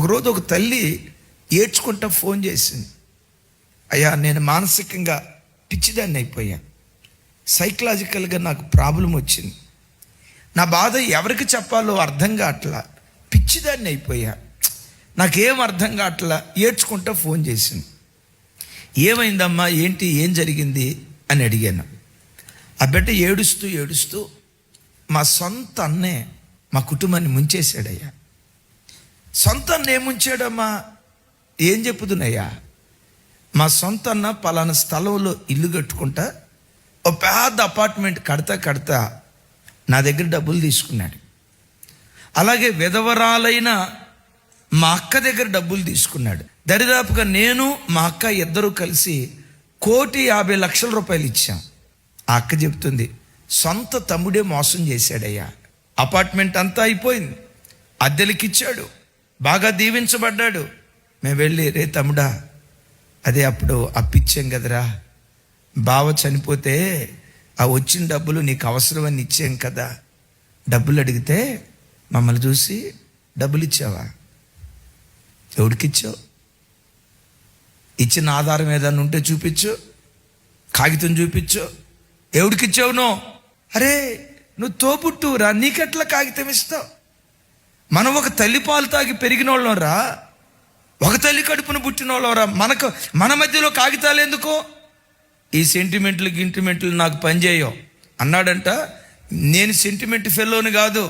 ఒకరోజు ఒక తల్లి ఏడ్చుకుంటా ఫోన్ చేసింది. అయ్యా, నేను మానసికంగా పిచ్చిదాన్ని అయిపోయా, సైకలాజికల్గా నాకు ప్రాబ్లం వచ్చింది, నా బాధ ఎవరికి చెప్పాలో అర్థం కావట్లా, పిచ్చిదాన్ని అయిపోయా, నాకేం అర్థం కావట్లా, ఏడ్చుకుంటా ఫోన్ చేసింది. ఏమైందమ్మా, ఏంటి, ఏం జరిగింది అని అడిగాను. ఆ బిడ్డ ఏడుస్తూ ఏడుస్తూ మా సొంత అన్నే మా కుటుంబాన్ని ముంచేశాడయ్యా. సొంత అన్న ఏం ముంచాడమ్మా, ఏం చెప్పుదునయ్యా, మా సొంత అన్న పలానా స్థలంలో ఇల్లు కట్టుకుంటా ఒక పెద్ద అపార్ట్మెంట్ కడతా నా దగ్గర డబ్బులు తీసుకున్నాడు. అలాగే విధవరాలైన మా అక్క దగ్గర డబ్బులు తీసుకున్నాడు. దరిదాపుగా నేను మా అక్క ఇద్దరు కలిసి 1,50,00,000 ఇచ్చాం. ఆ అక్క చెప్తుంది, సొంత తమ్ముడే మోసం చేశాడయ్యా. అపార్ట్మెంట్ అంతా అయిపోయింది, అద్దెలకిచ్చాడు, బాగా దీవించబడ్డాడు. మేము వెళ్ళి, రే తమ్ముడా, అదే అప్పుడు అప్పిచ్చాం కదరా, బావ చనిపోతే ఆ వచ్చిన డబ్బులు నీకు అవసరమని ఇచ్చాం కదా, డబ్బులు అడిగితే మమ్మల్ని చూసి డబ్బులు ఇచ్చావా, ఎవడికిచ్చావు, ఇచ్చిన ఆధారం ఏదన్నా ఉంటే చూపించు, కాగితం చూపించు, ఎవడికిచ్చావు నువ్వు, అరే నువ్వు తోబుట్టురా, నీకెట్లా కాగితం ఇస్తావు, మనం ఒక తల్లి పాలు తాగి పెరిగిన వాళ్ళం రా, ఒక తల్లి కడుపును పుట్టిన వాళ్ళం రా, మన మధ్యలో కాగితాలు ఎందుకో, ఈ సెంటిమెంట్లు నాకు పనిచేయవు అన్నాడంట. నేను సెంటిమెంట్ ఫెల్లోని కాదు,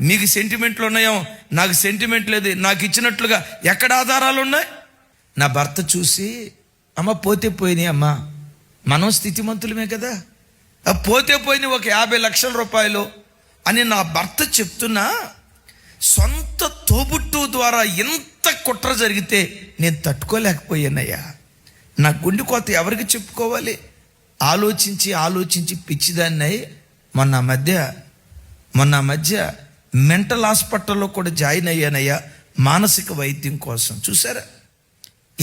మీకు సెంటిమెంట్లు ఉన్నాయో, నాకు సెంటిమెంట్ లేదు, నాకు ఇచ్చినట్లుగా ఎక్కడ ఆధారాలు ఉన్నాయి. నా భర్త చూసి, అమ్మ పోతే పోయినాయి అమ్మా, మనం స్థితిమంతులమే కదా, పోతే పోయినాయి ఒక 50,00,000 రూపాయలు అని నా భర్త చెప్తున్నా, సొంత తోబుట్టు ద్వారా ఎంత కుట్ర జరిగితే నేను తట్టుకోలేకపోయానయ్యా. నా గుండె కోత ఎవరికి చెప్పుకోవాలి, ఆలోచించి పిచ్చిదాన్ని. మొన్న మధ్య మెంటల్ హాస్పిటల్లో కూడా జాయిన్ అయ్యానయ్యా, మానసిక వైద్యం కోసం. చూసారా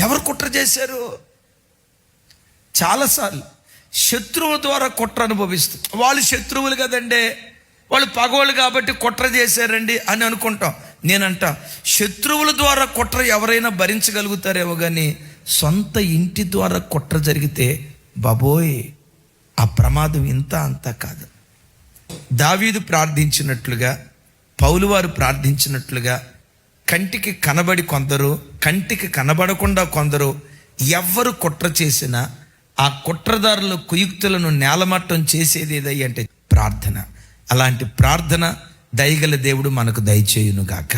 ఎవరు కుట్ర చేశారు? చాలాసార్లు శత్రువుల ద్వారా కుట్ర అనుభవిస్తాం. వాళ్ళు శత్రువులు కదండి, వాళ్ళు పగోళ్ళు కాబట్టి కుట్ర చేశారండి అని అనుకుంటాం. నేనంట, శత్రువుల ద్వారా కుట్ర ఎవరైనా భరించగలుగుతారేమో కానీ సొంత ఇంటి ద్వారా కుట్ర జరిగితే బాబోయ్, ఆ ప్రమాదం ఇంత అంతా కాదు. దావీదు ప్రార్థించినట్లుగా, పౌలు వారు ప్రార్థించినట్లుగా కంటికి కనబడి కొందరు, కంటికి కనబడకుండా కొందరు, ఎవ్వరు కుట్ర చేసినా ఆ కుట్రదారుల కుయుక్తులను నేలమట్టం చేసేది ఏదయ్యంటే ప్రార్థన. అలాంటి ప్రార్థన దయగల దేవుడు మనకు దయచేయునుగాక.